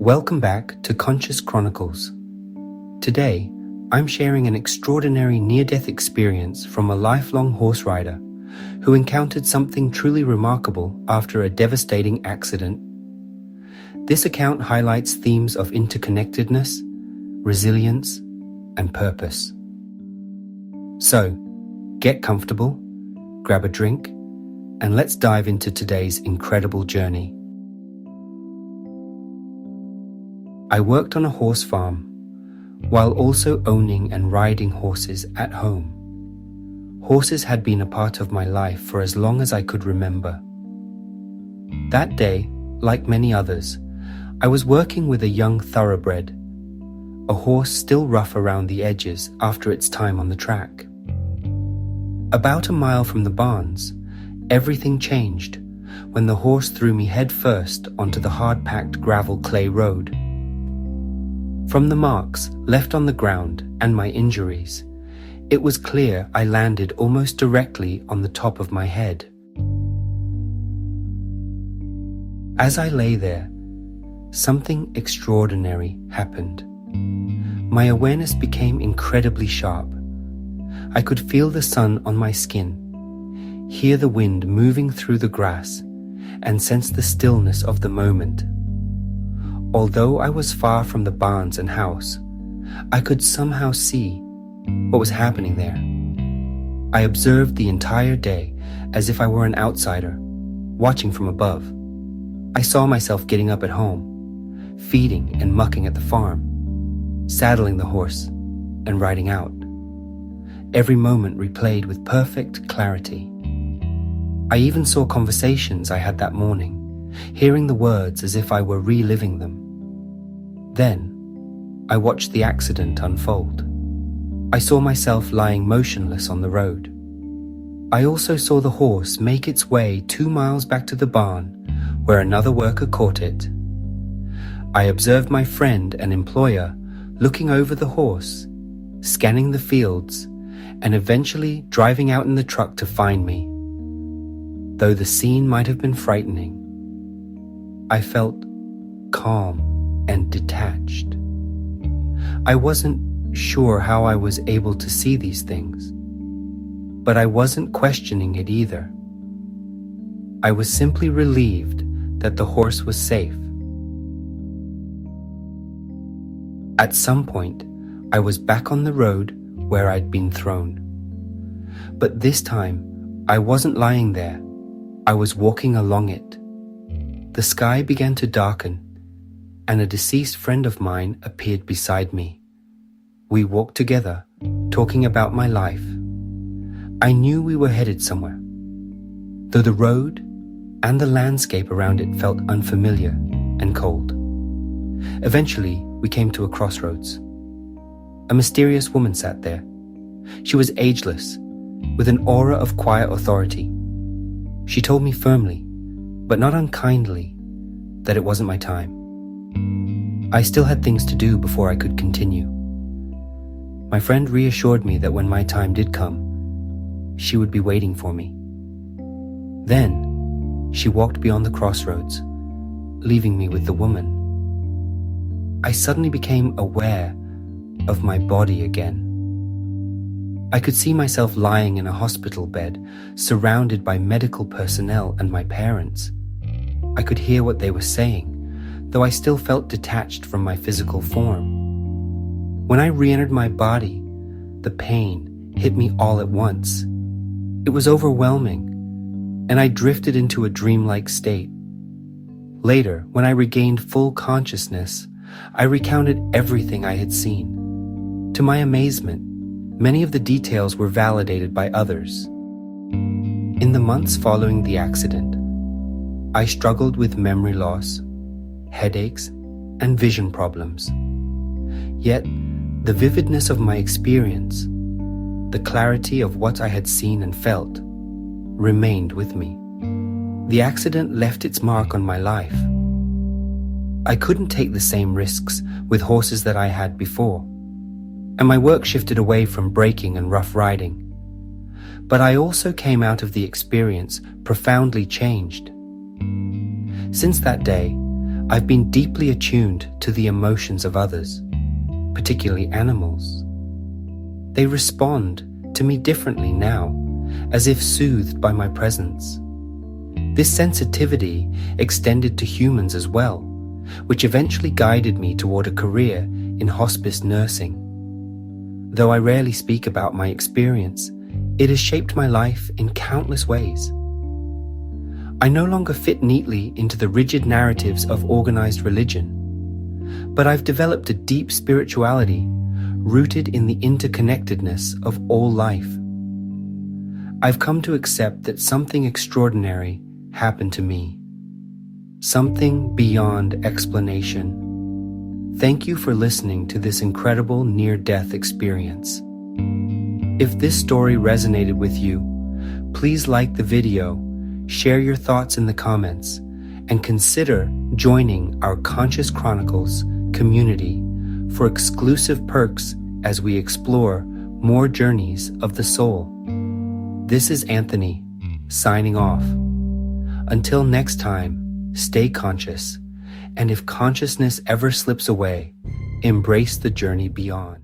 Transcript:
Welcome back to Conscious Chronicles. Today, I'm sharing an extraordinary near-death experience from a lifelong horse rider who encountered something truly remarkable after a devastating accident. This account highlights themes of interconnectedness, resilience, and purpose. So, get comfortable, grab a drink, and let's dive into today's incredible journey. I worked on a horse farm while also owning and riding horses at home. Horses had been a part of my life for as long as I could remember. That day, like many others, I was working with a young thoroughbred, a horse still rough around the edges after its time on the track. About a mile from the barns, everything changed when the horse threw me headfirst onto the hard-packed gravel clay road. From the marks left on the ground and my injuries, it was clear I landed almost directly on the top of my head. As I lay there, something extraordinary happened. My awareness became incredibly sharp. I could feel the sun on my skin, hear the wind moving through the grass, and sense the stillness of the moment. Although I was far from the barns and house, I could somehow see what was happening there. I observed the entire day as if I were an outsider, watching from above. I saw myself getting up at home, feeding and mucking at the farm, saddling the horse, and riding out. Every moment replayed with perfect clarity. I even saw conversations I had that morning, hearing the words as if I were reliving them. Then, I watched the accident unfold. I saw myself lying motionless on the road. I also saw the horse make its way 2 miles back to the barn, where another worker caught it. I observed my friend and employer looking over the horse, scanning the fields, and eventually driving out in the truck to find me. Though the scene might have been frightening, I felt calm and detached. I wasn't sure how I was able to see these things, but I wasn't questioning it either. I was simply relieved that the horse was safe. At some point, I was back on the road where I'd been thrown. But this time, I wasn't lying there. I was walking along it. The sky began to darken, and a deceased friend of mine appeared beside me. We walked together, talking about my life. I knew we were headed somewhere, though the road and the landscape around it felt unfamiliar and cold. Eventually, we came to a crossroads. A mysterious woman sat there. She was ageless, with an aura of quiet authority. She told me firmly, but not unkindly, that it wasn't my time. I still had things to do before I could continue. My friend reassured me that when my time did come, she would be waiting for me. Then, she walked beyond the crossroads, leaving me with the woman. I suddenly became aware of my body again. I could see myself lying in a hospital bed, surrounded by medical personnel and my parents. I could hear what they were saying, though I still felt detached from my physical form. When I re-entered my body, the pain hit me all at once. It was overwhelming, and I drifted into a dreamlike state. Later, when I regained full consciousness, I recounted everything I had seen. To my amazement, many of the details were validated by others. In the months following the accident, I struggled with memory loss, headaches, and vision problems. Yet, the vividness of my experience, the clarity of what I had seen and felt, remained with me. The accident left its mark on my life. I couldn't take the same risks with horses that I had before, and my work shifted away from braking and rough riding. But I also came out of the experience profoundly changed. Since that day, I've been deeply attuned to the emotions of others, particularly animals. They respond to me differently now, as if soothed by my presence. This sensitivity extended to humans as well, which eventually guided me toward a career in hospice nursing. Though I rarely speak about my experience, it has shaped my life in countless ways. I no longer fit neatly into the rigid narratives of organized religion, but I've developed a deep spirituality rooted in the interconnectedness of all life. I've come to accept that something extraordinary happened to me, something beyond explanation. Thank you for listening to this incredible near-death experience. If this story resonated with you, please like the video, share your thoughts in the comments, and consider joining our Conscious Chronicles community for exclusive perks as we explore more journeys of the soul. This is Anthony, signing off. Until next time, stay conscious, and if consciousness ever slips away, embrace the journey beyond.